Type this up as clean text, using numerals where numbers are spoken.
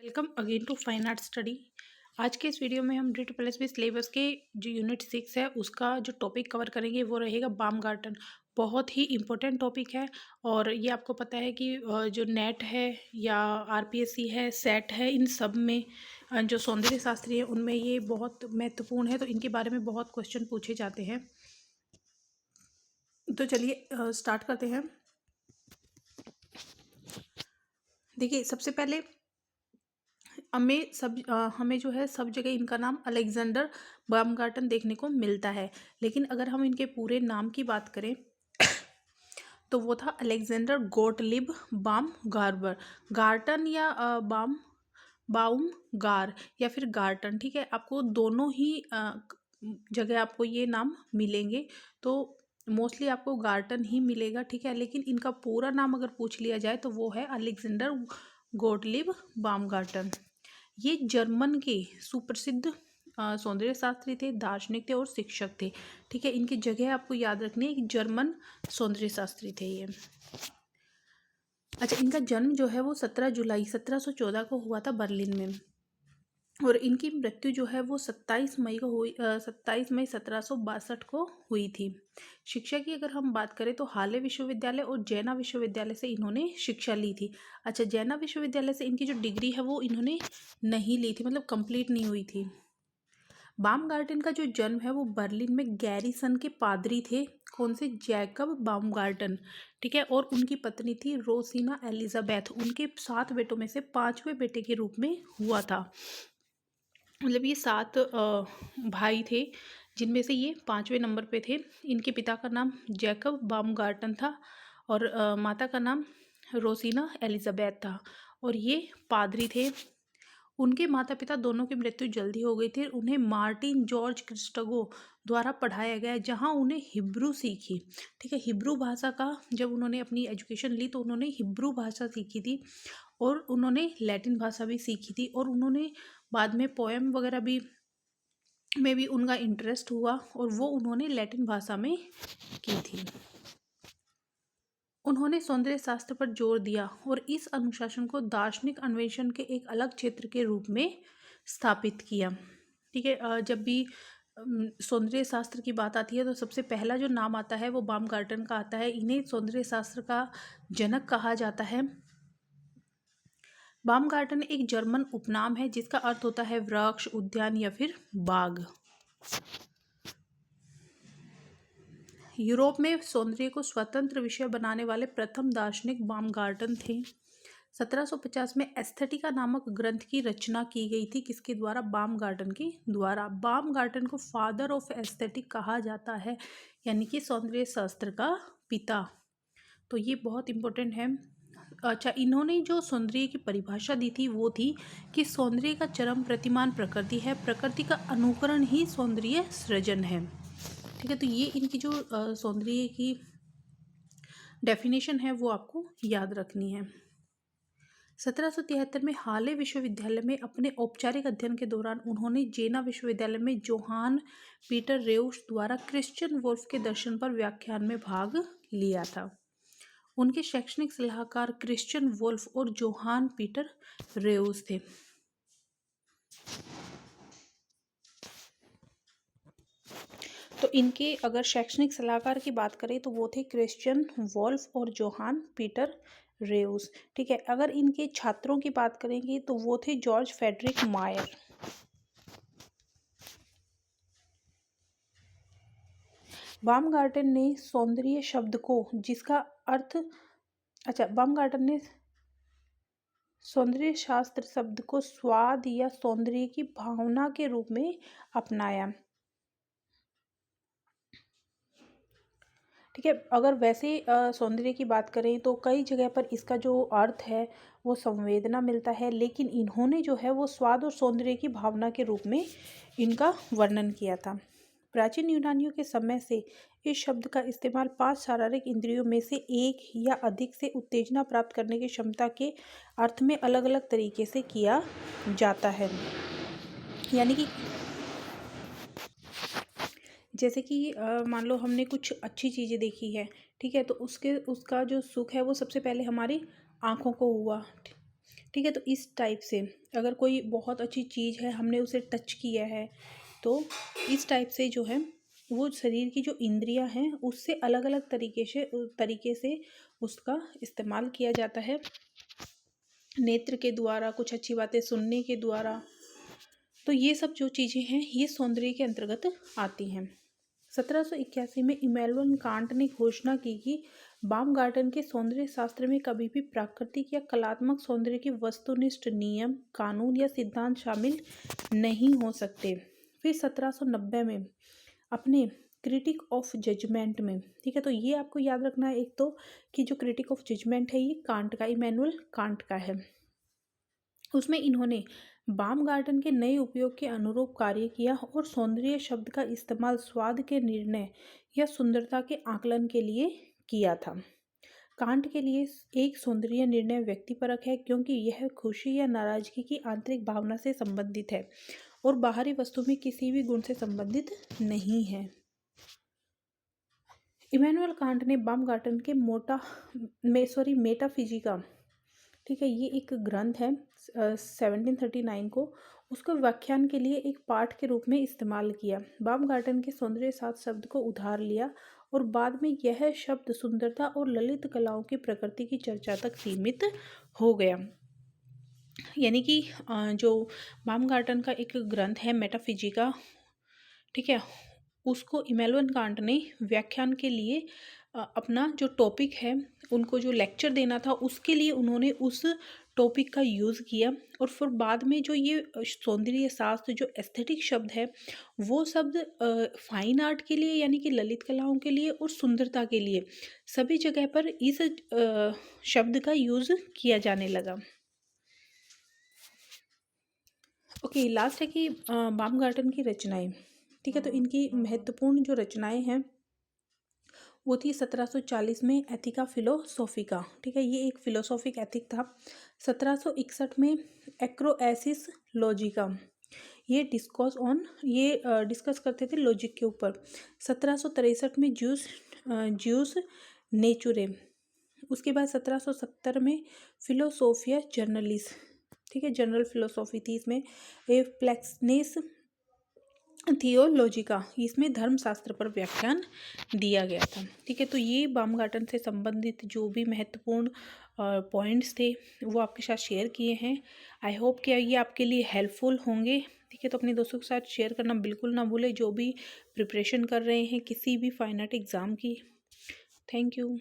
Welcome again to fine art study. आज के इस वीडियो में हम DSSB सिलेबस के जो यूनिट 6 है उसका जो टॉपिक कवर करेंगे वो रहेगा बामगार्टन। बहुत ही इम्पोर्टेंट टॉपिक है और ये आपको पता है कि जो नेट है या RPSC है, सेट है, इन सब में जो सौंदर्य शास्त्री है उनमें ये बहुत महत्वपूर्ण है, तो इनके बारे में बहुत क्वेश्चन पूछे जाते हैं। तो चलिए स्टार्ट करते हैं। देखिए, सबसे पहले हमें जो है सब जगह इनका नाम अलेक्जेंडर बामगार्टन देखने को मिलता है, लेकिन अगर हम इनके पूरे नाम की बात करें तो वो था अलेक्जेंडर गोटलिब बामगार्बर। गार्टन या बाउमगार या फिर गार्टन, ठीक है, आपको दोनों ही जगह आपको ये नाम मिलेंगे, तो मोस्टली आपको गार्टन ही मिलेगा, ठीक है। लेकिन इनका पूरा नाम अगर पूछ लिया जाए तो वो है अलेक्जेंडर गोटलिब बामगार्टन। ये जर्मन के सुप्रसिद्ध सौंदर्य शास्त्री थे, दार्शनिक थे और शिक्षक थे, ठीक है। इनकी जगह आपको याद रखनी है कि जर्मन सौंदर्य शास्त्री थे ये। अच्छा, इनका जन्म जो है वो 17 जुलाई 1714 को हुआ था बर्लिन में, और इनकी मृत्यु जो है वो 27 मई को हुई, 27 मई 1762 को हुई थी। शिक्षा की अगर हम बात करें तो हाले विश्वविद्यालय और जैना विश्वविद्यालय से इन्होंने शिक्षा ली थी। अच्छा, जैना विश्वविद्यालय से इनकी जो डिग्री है वो इन्होंने नहीं ली थी, मतलब कंप्लीट नहीं हुई थी। बामगार्टन का जो जन्म है वो बर्लिन में गैरिसन के पादरी थे, कौन से, जैकब बामगार्टन, ठीक है, और उनकी पत्नी थी रोसिना एलिजाबेथ। उनके 7 बेटों में से 5वें बेटे के रूप में हुआ था। मतलब ये 7 भाई थे, जिनमें से ये 5वें नंबर पे थे। इनके पिता का नाम जैकब बामगार्टन था और माता का नाम रोसिना एलिजाबेथ था, और ये पादरी थे। उनके माता पिता दोनों की मृत्यु जल्दी हो गई थी। उन्हें मार्टिन जॉर्ज क्रिस्टगो द्वारा पढ़ाया गया, जहां उन्हें हिब्रू सीखी, ठीक है। हिब्रू भाषा का जब उन्होंने अपनी एजुकेशन ली तो उन्होंने हिब्रू भाषा सीखी थी और उन्होंने लैटिन भाषा भी सीखी थी, और उन्होंने बाद में पोएम वगैरह में भी उनका इंटरेस्ट हुआ और वो उन्होंने लैटिन भाषा में की थी। उन्होंने सौंदर्य शास्त्र पर जोर दिया और इस अनुशासन को दार्शनिक अन्वेषण के एक अलग क्षेत्र के रूप में स्थापित किया, ठीक है। जब भी सौंदर्य शास्त्र की बात आती है तो सबसे पहला जो नाम आता है वो बामगार्टन का आता है। इन्हें सौंदर्य शास्त्र का जनक कहा जाता है। बामगार्टन एक जर्मन उपनाम है जिसका अर्थ होता है वृक्ष, उद्यान या फिर बाग। यूरोप में सौंदर्य को स्वतंत्र विषय बनाने वाले प्रथम दार्शनिक बामगार्टन थे। 1750 में एस्थेटिका नामक ग्रंथ की रचना की गई थी, किसके द्वारा, बामगार्टन के द्वारा। बामगार्टन को फादर ऑफ एस्थेटिक कहा जाता है, यानी कि सौंदर्य शास्त्र का पिता। तो ये बहुत इम्पोर्टेंट है। अच्छा, इन्होंने जो सौंदर्य की परिभाषा दी थी वो थी कि सौंदर्य का चरम प्रतिमान प्रकृति है, प्रकृति का अनुकरण ही सौंदर्य सृजन है, ठीक है। तो ये इनकी जो सौंदर्य की डेफिनेशन है वो आपको याद रखनी है। 1773 में हाले विश्वविद्यालय में अपने औपचारिक अध्ययन के दौरान उन्होंने जेना विश्वविद्यालय में जोहान पीटर रेउस द्वारा क्रिश्चियन वोल्फ के दर्शन पर व्याख्यान में भाग लिया था। उनके शैक्षणिक सलाहकार क्रिश्चियन वोल्फ और जोहान पीटर रेउस थे। तो इनके अगर शैक्षणिक सलाहकार की बात करें तो वो थे क्रिश्चियन वोल्फ और जोहान पीटर रेउस, ठीक है। अगर इनके छात्रों की बात करेंगे तो वो थे जॉर्ज फ्रेडरिक मायर। बामगार्टन ने सौंदर्य शब्द को जिसका अर्थ, अच्छा, बामगार्टन ने सौंदर्य शास्त्र शब्द को स्वाद या सौंदर्य की भावना के रूप में अपनाया, ठीक है। अगर वैसे सौंदर्य की बात करें तो कई जगह पर इसका जो अर्थ है वो संवेदना मिलता है, लेकिन इन्होंने जो है वो स्वाद और सौंदर्य की भावना के रूप में इनका वर्णन किया था। प्राचीन यूनानियों के समय से इस शब्द का इस्तेमाल 5 शारीरिक इंद्रियों में से एक या अधिक से उत्तेजना प्राप्त करने की क्षमता के अर्थ में अलग अलग तरीके से किया जाता है। यानी कि जैसे कि मान लो हमने कुछ अच्छी चीज़ें देखी है, ठीक है, तो उसका जो सुख है वो सबसे पहले हमारी आँखों को हुआ, ठीक है। तो इस टाइप से अगर कोई बहुत अच्छी चीज़ है, हमने उसे टच किया है, तो इस टाइप से जो है वो शरीर की जो इंद्रियां हैं उससे अलग अलग तरीके से उसका इस्तेमाल किया जाता है। नेत्र के द्वारा, कुछ अच्छी बातें सुनने के द्वारा। तो ये सब जो चीज़ें हैं ये सौंदर्य के अंतर्गत आती हैं। 1781 में इमैनुअल कांट ने घोषणा की कि बामगार्टन के सौंदर्य शास्त्र में कभी भी प्राकृतिक या कलात्मक सौंदर्य के वस्तुनिष्ठ नियम, कानून या सिद्धांत शामिल नहीं हो सकते। फिर 1790 में अपने क्रिटिक ऑफ जजमेंट में, ठीक है, तो ये आपको याद रखना है एक तो कि जो क्रिटिक ऑफ जजमेंट है ये कांट का, इमैनुअल कांट का है। उसमें इन्होंने बामगार्टन के नए उपयोग के अनुरूप कार्य किया और सौंदर्य शब्द का इस्तेमाल स्वाद के निर्णय या सुंदरता के आकलन के लिए किया था। कांट के लिए एक सौंदर्य निर्णय व्यक्तिपरक है क्योंकि यह खुशी या नाराजगी की आंतरिक भावना से संबंधित है और बाहरी वस्तु में किसी भी गुण से संबंधित नहीं है। इमैनुअल कांट ने बामगार्टन के मेटाफिजिका, ठीक है, ये एक ग्रंथ है 1739 को, उसको व्याख्यान के लिए एक पाठ के रूप में इस्तेमाल किया। बामगार्टन के सौंदर्य सात शब्द को उधार लिया और बाद में यह शब्द सुंदरता और ललित कलाओं की प्रकृति की चर्चा तक सीमित हो गया। यानी कि जो बामगार्टन का एक ग्रंथ है मेटाफिजिका, ठीक है, उसको इमैनुअल कांट ने व्याख्यान के लिए अपना जो टॉपिक है, उनको जो लेक्चर देना था उसके लिए उन्होंने उस टॉपिक का यूज़ किया। और फिर बाद में जो ये सौंदर्य शास्त्र जो एस्थेटिक शब्द है वो शब्द फाइन आर्ट के लिए यानी कि ललित कलाओं के लिए और सुंदरता के लिए सभी जगह पर इस शब्द का यूज़ किया जाने लगा। ओके, लास्ट है कि बामगार्टन की रचनाएं, ठीक है, तो इनकी महत्वपूर्ण जो रचनाएं हैं वो थी 1740 में एथिका फिलोसोफिका, ठीक है, ये एक फिलोसोफिक एथिक था। 1761 में एक्रोएसिस लॉजिका, ये डिस्कस करते थे लॉजिक के ऊपर। 1763 में ज्यूस नेचुरे। उसके बाद 1770 में फिलोसोफिया जर्नलिस, ठीक है, जनरल फिलोसॉफी थी इसमें। फ्लेक्सनेस थियोलॉजिका, इसमें धर्मशास्त्र पर व्याख्यान दिया गया था, ठीक है। तो ये बामगार्टन से संबंधित जो भी महत्वपूर्ण पॉइंट्स थे वो आपके साथ शेयर किए हैं। आई होप कि ये आपके लिए हेल्पफुल होंगे, ठीक है। तो अपने दोस्तों के साथ शेयर करना बिल्कुल ना भूलें जो भी प्रिपरेशन कर रहे हैं किसी भी फाइन आर्ट एग्ज़ाम की। Thank you.